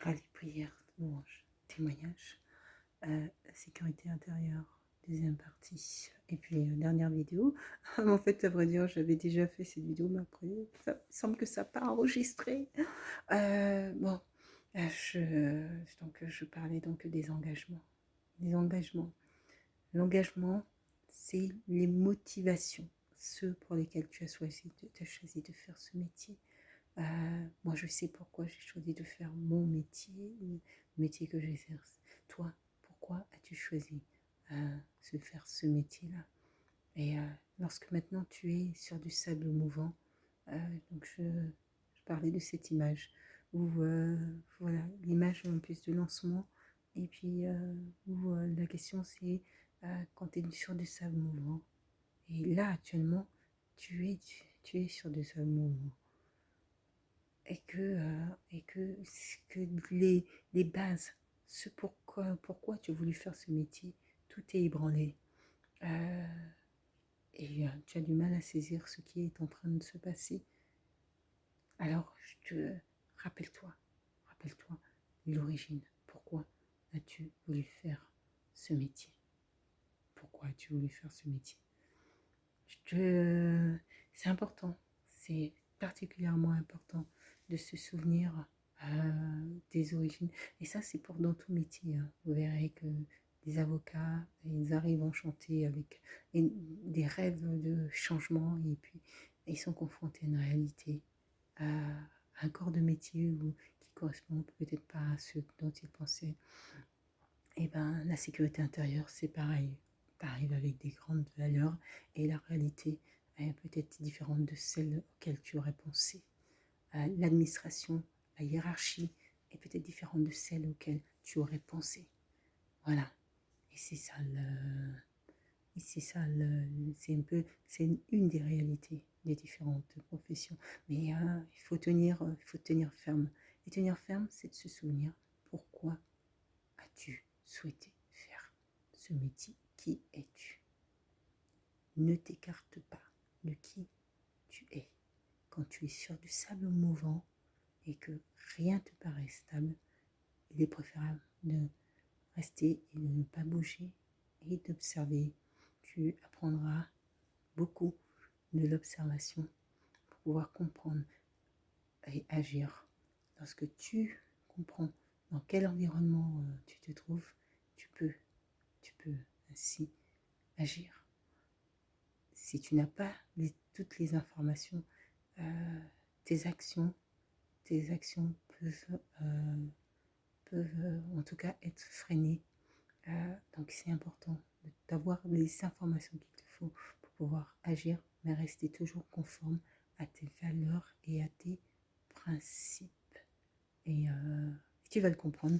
Rallye prière, louange, témoignage, sécurité intérieure, deuxième partie. Et puis, dernière vidéo. En fait, à vrai dire, j'avais déjà fait cette vidéo, mais après, ça me semble que ça n'a pas enregistré. Bon, je parlais donc des engagements. Les engagements. L'engagement, c'est les motivations, ceux pour lesquels tu as choisi de faire ce métier. Moi, je sais pourquoi j'ai choisi de faire mon métier, le métier que j'exerce. Toi, pourquoi as-tu choisi de faire ce métier-là? Et lorsque maintenant tu es sur du sable mouvant, donc je parlais de cette image où voilà, l'image en plus de lancement, et puis où la question c'est quand tu es sur du sable mouvant. Et là actuellement, tu es sur du sable mouvant et que les bases, ce pourquoi tu as voulu faire ce métier, tout est ébranlé. Et tu as du mal à saisir ce qui est en train de se passer. Alors, rappelle-toi, rappelle-toi l'origine. Pourquoi as-tu voulu faire ce métier? Pourquoi as-tu voulu faire ce métier? C'est important, c'est particulièrement important de se souvenir des origines. Et ça, c'est pour dans tout métier. Hein. Vous verrez que des avocats, ils arrivent enchantés avec des rêves de changement et puis ils sont confrontés à une réalité, à un corps de métier qui correspond peut-être pas à ce dont ils pensaient. Et ben, la sécurité intérieure, c'est pareil. Tu arrives avec des grandes valeurs et la réalité est peut-être différente de celle auxquelles tu aurais pensé. L'administration, la hiérarchie est peut-être différente de celle auxquelles tu aurais pensé. Voilà. Et c'est ça c'est une des réalités des différentes professions. Mais il faut tenir ferme. Et tenir ferme, c'est de se souvenir pourquoi as-tu souhaité faire ce métier? Qui es-tu? Ne t'écarte pas de qui tu es. Quand tu es sur du sable mouvant et que rien te paraît stable, il est préférable de rester et de ne pas bouger et d'observer. Tu apprendras beaucoup de l'observation pour pouvoir comprendre et agir. Lorsque tu comprends dans quel environnement tu te trouves, tu peux ainsi agir. Si tu n'as pas toutes les informations, tes actions peuvent en tout cas être freinées. Donc c'est important d'avoir les informations qu'il te faut pour pouvoir agir, mais rester toujours conforme à tes valeurs et à tes principes. Et tu vas le comprendre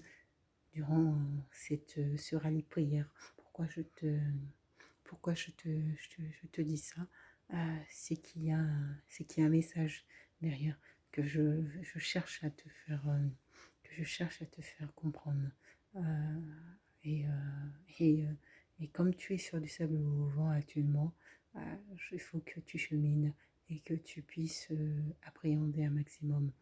durant ce rallye prière. Pourquoi je te dis ça? C'est qu'il y a un message derrière que je cherche à te faire comprendre. Et, et comme tu es sur du sable mouvant actuellement, il faut que tu chemines et que tu puisses appréhender un maximum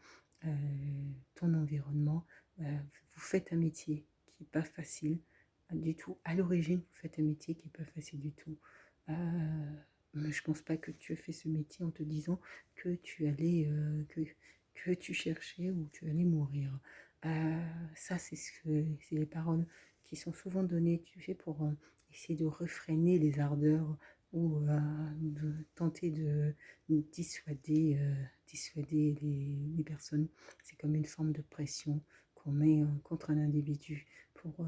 ton environnement. Vous faites un métier qui n'est pas facile du tout. À l'origine, vous faites un métier qui n'est pas facile du tout. Mais je ne pense pas que tu as fait ce métier en te disant que tu allais, que tu cherchais ou tu allais mourir. Ça, c'est les paroles qui sont souvent données, tu sais, pour essayer de refréner les ardeurs ou de tenter de dissuader les personnes. C'est comme une forme de pression qu'on met contre un individu pour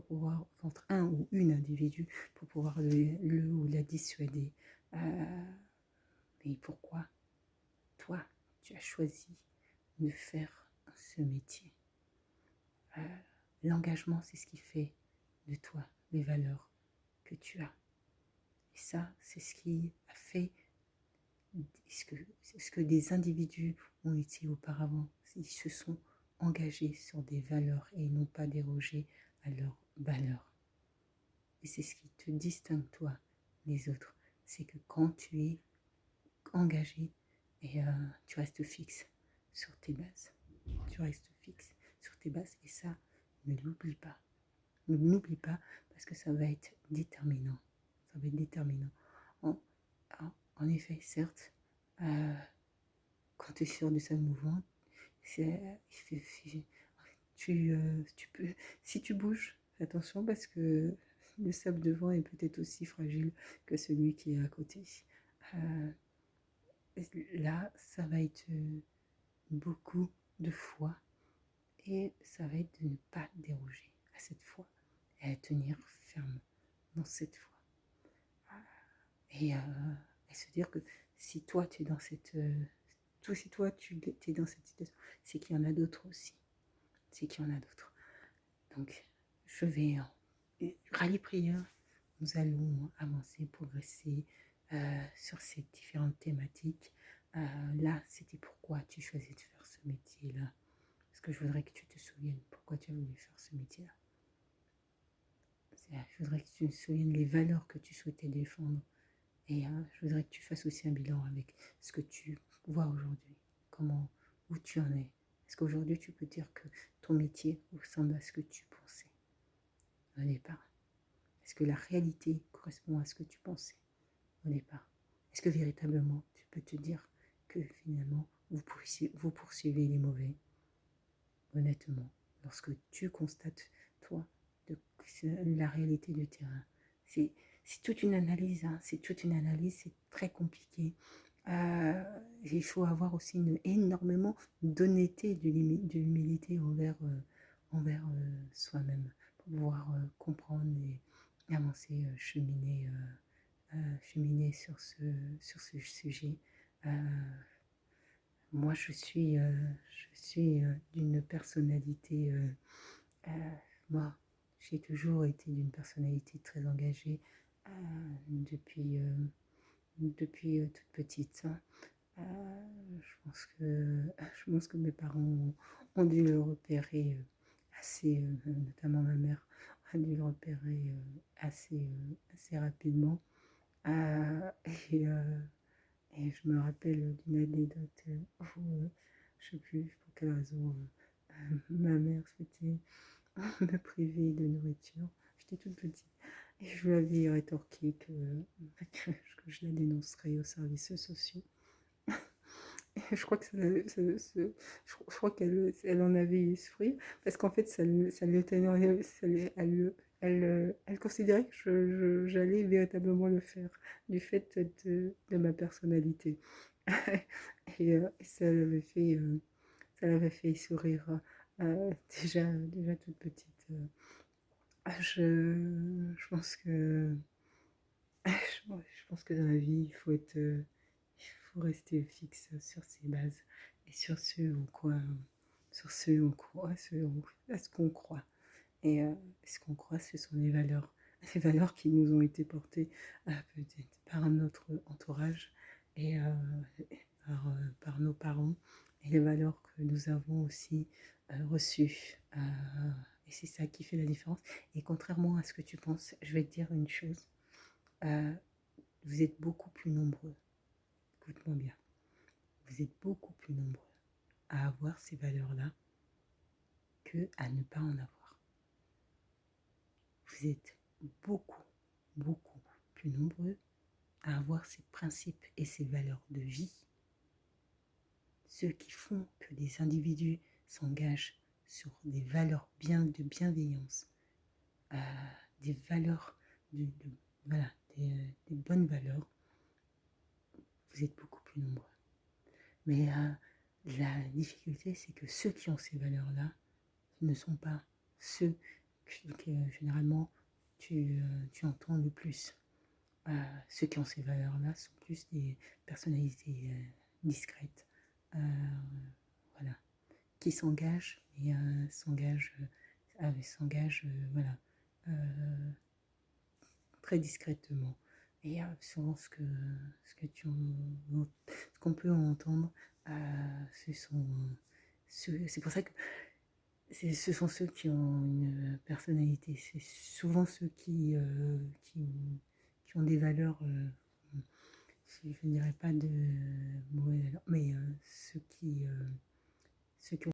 pouvoir, contre un ou une individu, pour pouvoir le ou la dissuader. Mais pourquoi toi, tu as choisi de faire ce métier? L'engagement, c'est ce qui fait de toi les valeurs que tu as. Et ça, c'est ce qui a fait ce que des individus ont été auparavant. Ils se sont engagés sur des valeurs et n'ont pas dérogé à leurs valeurs. Et c'est ce qui te distingue, toi, des autres. C'est que quand tu es engagé, et tu restes fixe sur tes bases. Tu restes fixe sur tes bases. Et ça, ne l'oublie pas. Ne l'oublie pas parce que ça va être déterminant. Ça va être déterminant. En, en effet, certes, quand tu es sur du sable mouvant, tu peux, si tu bouges, fais attention parce que le sable devant est peut-être aussi fragile que celui qui est à côté. Euh, Là, ça va être beaucoup de foi et ça va être de ne pas déroger à cette foi et à tenir ferme dans cette foi. Et se dire que si toi tu es dans cette si toi tu es dans cette situation, c'est qu'il y en a d'autres aussi. C'est qu'il y en a d'autres. Donc, je vais rallye prière. Nous allons avancer, progresser sur ces différentes thématiques. Là, c'était pourquoi tu choisis de faire ce métier-là. Parce que je voudrais que tu te souviennes pourquoi tu as voulu faire ce métier-là. Je voudrais que tu te souviennes les valeurs que tu souhaitais défendre. Et je voudrais que tu fasses aussi un bilan avec ce que tu vois aujourd'hui. Où tu en es. Est-ce qu'aujourd'hui tu peux dire que ton métier ressemble à ce que tu pensais au départ? Est-ce que la réalité correspond à ce que tu pensais au départ? Est-ce que véritablement tu peux te dire que finalement vous poursuivez les mauvais? Honnêtement, lorsque tu constates, toi, la réalité du terrain, c'est toute une analyse, hein, c'est toute une analyse, c'est très compliqué. Il faut avoir aussi énormément d'honnêteté et d'humilité envers soi-même pour pouvoir comprendre et avancer, cheminer sur ce sujet. Moi, je suis d'une personnalité. Moi, j'ai toujours été d'une personnalité très engagée euh, depuis, toute petite. Je pense que mes parents ont dû le repérer assez, notamment ma mère a dû le repérer assez rapidement. Euh, et, euh, et je me rappelle d'une anecdote où, je ne sais plus pour quelle raison, ma mère souhaitait me priver de nourriture. J'étais toute petite. Et je lui avais rétorqué que je la dénoncerais aux services sociaux. Et je crois que je crois qu'elle en avait eu souffrir parce qu'en fait, ça lui tenait, elle considérait que j'allais véritablement le faire du fait de ma personnalité. Et ça l'avait fait sourire déjà toute petite. Je pense que je pense que dans la vie, il faut rester fixe sur ses bases et à ce qu'on croit. Et ce qu'on croit, ce sont les valeurs qui nous ont été portées peut-être par notre entourage et par nos parents, et les valeurs que nous avons aussi reçues. Et c'est ça qui fait la différence. Et contrairement à ce que tu penses, je vais te dire une chose. Vous êtes beaucoup plus nombreux, écoute-moi bien, vous êtes beaucoup plus nombreux à avoir ces valeurs-là que à ne pas en avoir. Vous êtes beaucoup, beaucoup plus nombreux à avoir ces principes et ces valeurs de vie, ceux qui font que des individus s'engagent sur des valeurs de bienveillance, des valeurs, voilà, des bonnes valeurs. Vous êtes beaucoup plus nombreux. Mais la difficulté, c'est que ceux qui ont ces valeurs-là ne sont pas ceux que généralement tu entends le plus. Ceux qui ont ces valeurs-là sont plus des personnalités discrètes, voilà, qui s'engagent et s'engagent voilà, très discrètement. Et souvent, ce qu'on peut entendre, c'est pour ça que ce sont ceux qui ont une personnalité. C'est souvent ceux qui ont des valeurs, je ne dirais pas de mauvaises valeurs, mais ceux qui ont